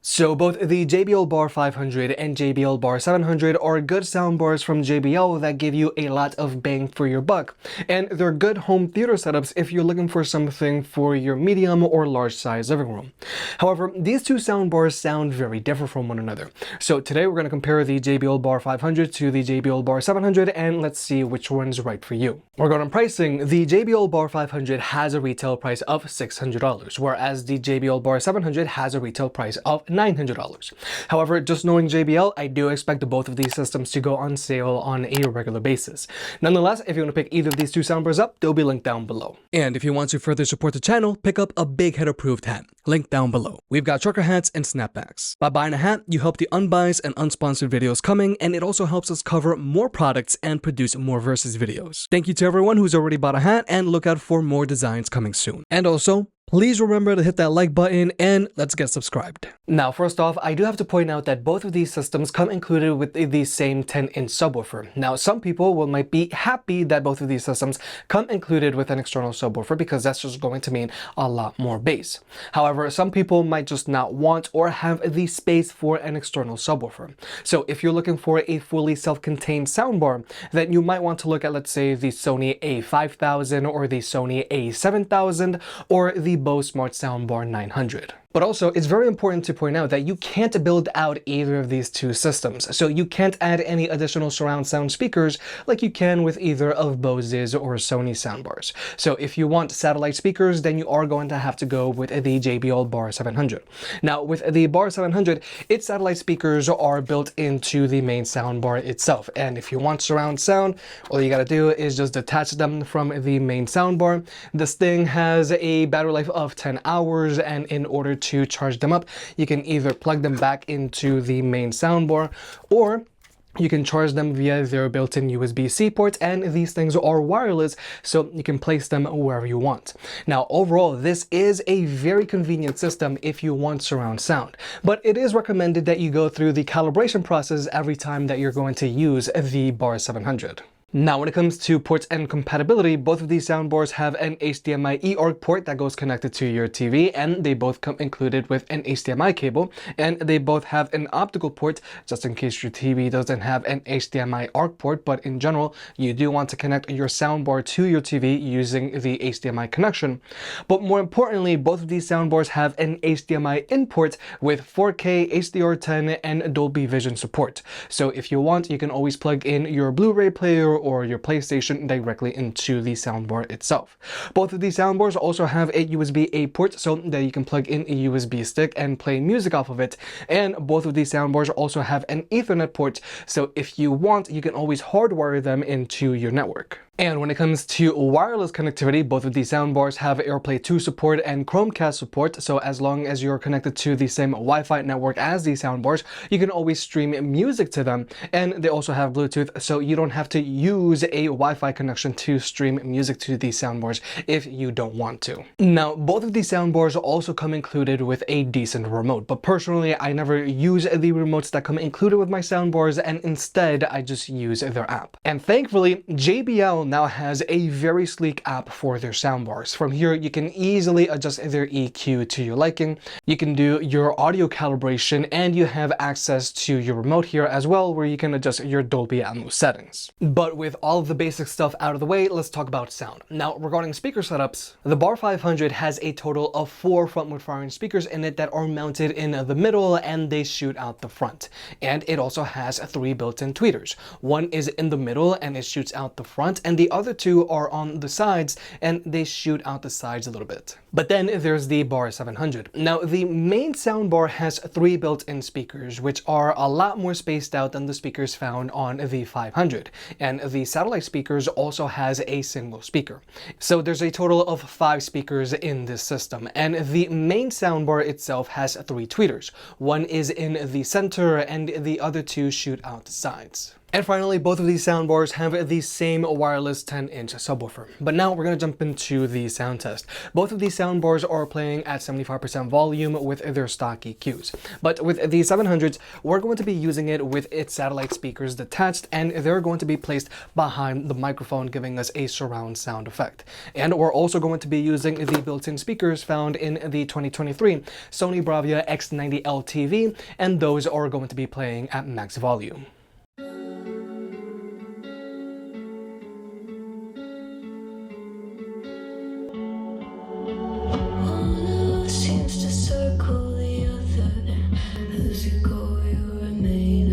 So both the JBL Bar 500 and JBL Bar 700 are good soundbars from JBL that give you a lot of bang for your buck. And they're good home theater setups if you're looking for something for your medium or large size living room. However, these two soundbars sound very different from one another. So today we're going to compare the JBL Bar 500 to the JBL Bar 700 and let's see which one's right for you. We're going on pricing. The JBL Bar 500 has a retail price of $600, whereas the JBL Bar 700 has a retail price of $900. However, just knowing JBL, I do expect both of these systems to go on sale on a regular basis. Nonetheless, if you want to pick either of these two soundbars up, they'll be linked down below. And if you want to further support the channel, pick up a Big Head approved hat, linked down below. We've got trucker hats and snapbacks. By buying a hat, you help the unbiased and unsponsored videos coming, and it also helps us cover more products and produce more versus videos. Thank you to everyone who's already bought a hat, and look out for more designs coming soon. And also, please remember to hit that like button and let's get subscribed. Now, first off, I do have to point out that both of these systems come included with the same 10-inch subwoofer. Now, some people might be happy that both of these systems come included with an external subwoofer because that's just going to mean a lot more bass. However, some people might just not want or have the space for an external subwoofer. So if you're looking for a fully self-contained soundbar, then you might want to look at, let's say, the Sony A5000 or the Sony A7000 or the Bose Smart Soundbar 900. But also, it's very important to point out that you can't build out either of these two systems, so you can't add any additional surround sound speakers like you can with either of Bose's or Sony soundbars. So if you want satellite speakers, then you are going to have to go with the JBL Bar 700. Now, with the Bar 700, its satellite speakers are built into the main soundbar itself, and if you want surround sound, all you gotta do is just detach them from the main soundbar. This thing has a battery life of 10 hours, and in order to charge them up, you can either plug them back into the main soundbar or you can charge them via their built-in USB-C ports, and these things are wireless, so you can place them wherever you want. Now, overall, this is a very convenient system if you want surround sound, but it is recommended that you go through the calibration process every time that you're going to use the Bar 700. Now, when it comes to ports and compatibility, both of these soundbars have an HDMI eARC port that goes connected to your TV, and they both come included with an HDMI cable, and they both have an optical port just in case your TV doesn't have an HDMI ARC port, but in general, you do want to connect your soundbar to your TV using the HDMI connection. But more importantly, both of these soundbars have an HDMI in port with 4K, HDR10, and Dolby Vision support. So if you want, you can always plug in your Blu-ray player or your PlayStation directly into the soundbar itself. Both of these soundbars also have a USB-A port so that you can plug in a USB stick and play music off of it, and both of these soundbars also have an Ethernet port, so if you want, you can always hardwire them into your network. And when it comes to wireless connectivity, both of these soundbars have AirPlay 2 support and Chromecast support, so as long as you're connected to the same Wi-Fi network as these soundbars, you can always stream music to them. And they also have Bluetooth, so you don't have to use a Wi-Fi connection to stream music to these soundbars if you don't want to. Now, both of these soundbars also come included with a decent remote, but personally, I never use the remotes that come included with my soundbars, and instead, I just use their app. And thankfully, JBL now has a very sleek app for their soundbars. From here, you can easily adjust their EQ to your liking. You can do your audio calibration, and you have access to your remote here as well, where you can adjust your Dolby Atmos settings. But with all of the basic stuff out of the way, let's talk about sound. Now, regarding speaker setups, the Bar 500 has a total of 4 frontward firing speakers in it that are mounted in the middle, and they shoot out the front. And it also has 3 built-in tweeters. One is in the middle and it shoots out the front, and the other 2 are on the sides and they shoot out the sides a little bit. But then there's the Bar 700. Now, the main soundbar has 3 built-in speakers, which are a lot more spaced out than the speakers found on the 500. And the satellite speakers also has a single speaker. So there's a total of 5 speakers in this system. And the main soundbar itself has 3 tweeters. One is in the center and the other 2 shoot out the sides. And finally, both of these soundbars have the same wireless 10-inch subwoofer. But now we're going to jump into the sound test. Both of these soundbars are playing at 75% volume with their stock EQs. But with the 700s, we're going to be using it with its satellite speakers detached, and they're going to be placed behind the microphone, giving us a surround sound effect. And we're also going to be using the built-in speakers found in the 2023 Sony Bravia X90L TV, and those are going to be playing at max volume.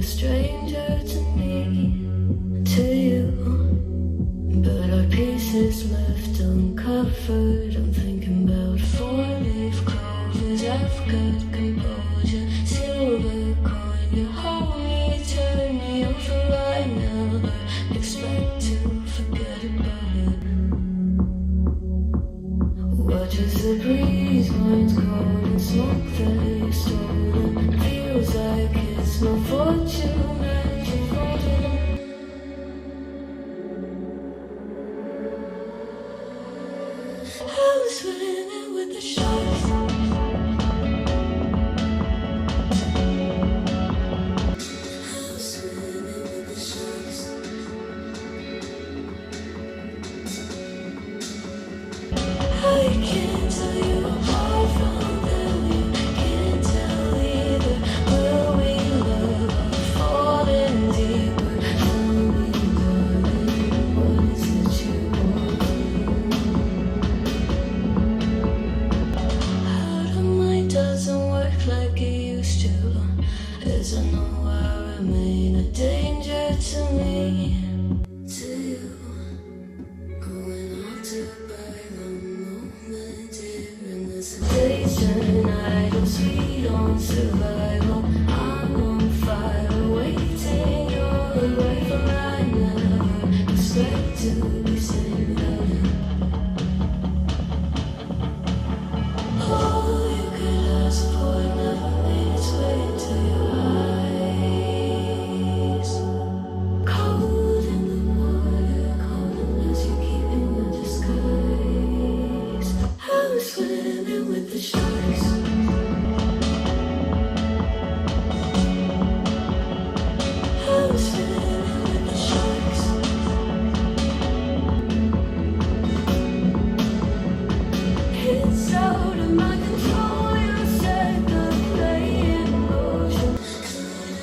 Stranger to me, to you, but our pieces left uncovered. I'm thinking about four-leaf clovers. I've got composure, silver coin. You hold me, turn me over. I never expect to forget about it. Watch as the breeze winds cold and smoke that you've stolen. Feels like it's no fortune that you've holding. I was swimming with the sharks. I was swimming with the sharks. I can't tell you apart from them. You can't tell either. Will we love or falling deeper? Tell me, darling, what is it you want? How the mind doesn't work like it used to, as I know I remain a danger to me, to you. Going altered by the moment, here in the sedation, idle, sweet on survival. I'm on fire, waiting your arrival. I never expect to be saved out it. All you could ask for never made its way into your eyes. Cold in the water, cold unless you keep in your disguise. I was swimming with the sharks. I was swimming with the sharks. It's out of my control. You set the play in motion.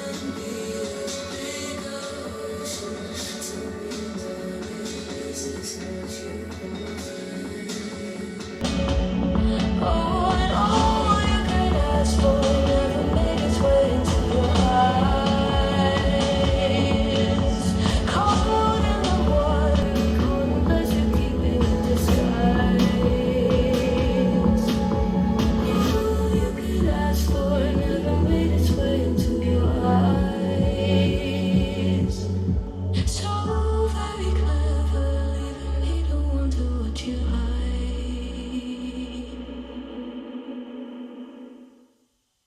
Couldn't be a bigger ocean. Tell me, darling, is this what you want? Oh, and all you could ask for never made its way into your eyes. Cold in the water, cold unless you keep it in disguise. All you could ask for never made its way into your eyes. So very clever, leaving me to wonder what you hide.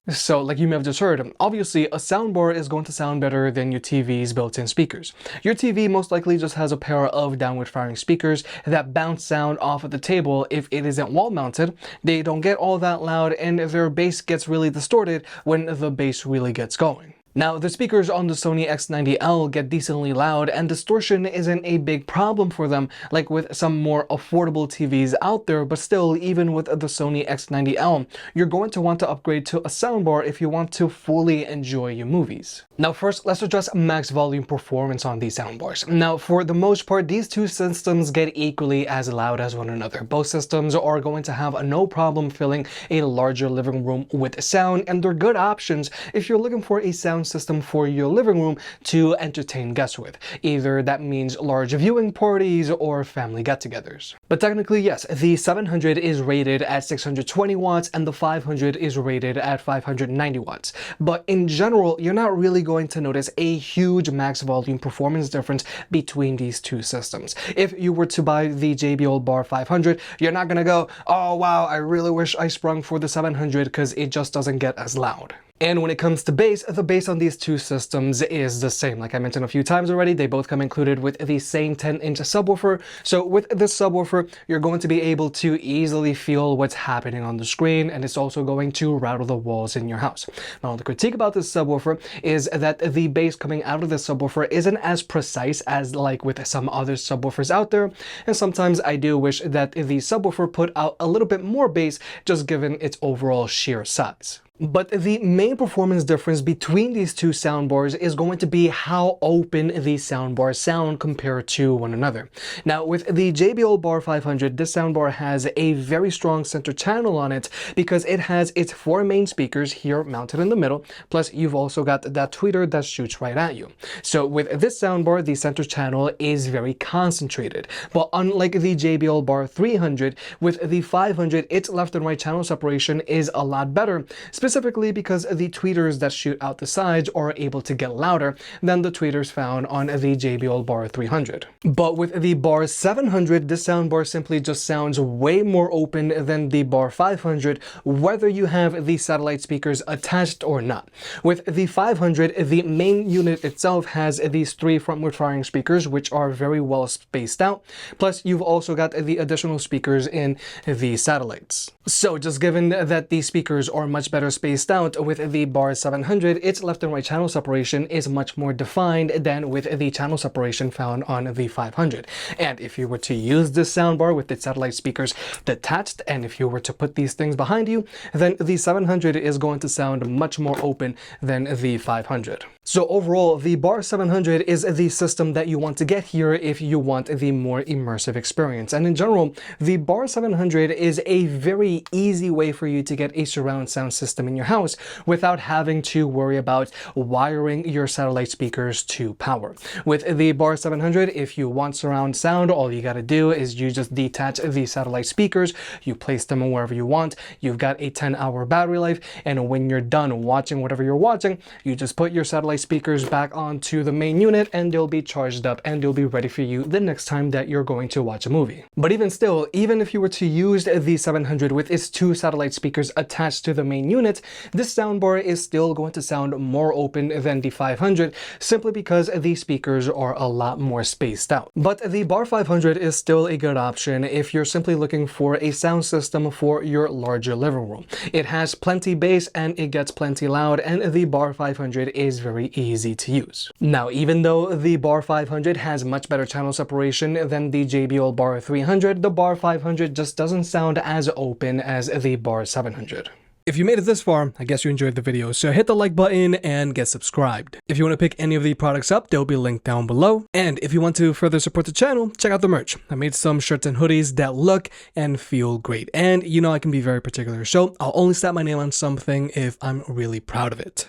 So, like you may have just heard, obviously a soundbar is going to sound better than your TV's built-in speakers. Your TV most likely just has a pair of downward-firing speakers that bounce sound off of the table if it isn't wall-mounted. They don't get all that loud, and their bass gets really distorted when the bass really gets going. Now, the speakers on the Sony X90L get decently loud, and distortion isn't a big problem for them like with some more affordable TVs out there, but still, even with the Sony X90L, you're going to want to upgrade to a soundbar if you want to fully enjoy your movies. Now first, let's address max volume performance on these soundbars. Now, for the most part, these two systems get equally as loud as one another. Both systems are going to have no problem filling a larger living room with sound, and they're good options if you're looking for a sound system for your living room to entertain guests with. Either that means large viewing parties or family get-togethers. But technically, yes, the 700 is rated at 620 watts and the 500 is rated at 590 watts. But in general, you're not really going to notice a huge max volume performance difference between these two systems. If you were to buy the JBL Bar 500, you're not gonna go, oh wow, I really wish I sprung for the 700 because it just doesn't get as loud. And when it comes to bass, the bass on these two systems is the same. Like I mentioned a few times already, they both come included with the same 10-inch subwoofer. So with this subwoofer, you're going to be able to easily feel what's happening on the screen, and it's also going to rattle the walls in your house. Now, the critique about this subwoofer is that the bass coming out of the subwoofer isn't as precise as like with some other subwoofers out there, and sometimes I do wish that the subwoofer put out a little bit more bass just given its overall sheer size. But the main performance difference between these two soundbars is going to be how open these soundbars sound compared to one another. Now, with the JBL Bar 500, this soundbar has a very strong center channel on it because it has its 4 main speakers here mounted in the middle, plus you've also got that tweeter that shoots right at you. So with this soundbar, the center channel is very concentrated. But unlike the JBL Bar 300, with the 500, its left and right channel separation is a lot better, specifically because the tweeters that shoot out the sides are able to get louder than the tweeters found on the JBL Bar 300. But with the Bar 700, this soundbar simply just sounds way more open than the Bar 500, whether you have the satellite speakers attached or not. With the 500, the main unit itself has these 3 frontward firing speakers, which are very well spaced out, plus you've also got the additional speakers in the satellites. So just given that these speakers are much better spaced out, with the Bar 700, its left and right channel separation is much more defined than with the channel separation found on the 500. And if you were to use this soundbar with its satellite speakers detached, and if you were to put these things behind you, then the 700 is going to sound much more open than the 500. So overall, the Bar 700 is the system that you want to get here if you want the more immersive experience. And in general, the Bar 700 is a very easy way for you to get a surround sound system in your house without having to worry about wiring your satellite speakers to power. With the Bar 700, if you want surround sound, all you gotta do is you just detach the satellite speakers, you place them wherever you want, you've got a 10-hour battery life, and when you're done watching whatever you're watching, you just put your satellite speakers back onto the main unit and they'll be charged up and they'll be ready for you the next time that you're going to watch a movie. But even still, even if you were to use the 700 with its 2 satellite speakers attached to the main unit, this soundbar is still going to sound more open than the 500 simply because the speakers are a lot more spaced out. But the Bar 500 is still a good option if you're simply looking for a sound system for your larger living room. It has plenty bass and it gets plenty loud, and the Bar 500 is very easy to use. Now, even though the Bar 500 has much better channel separation than the JBL Bar 300, the Bar 500 just doesn't sound as open as the Bar 700. If you made it this far, I guess you enjoyed the video, so hit the like button and get subscribed. If you want to pick any of the products up, they'll be linked down below. And if you want to further support the channel, check out the merch. I made some shirts and hoodies that look and feel great. And you know I can be very particular, so I'll only slap my name on something if I'm really proud of it.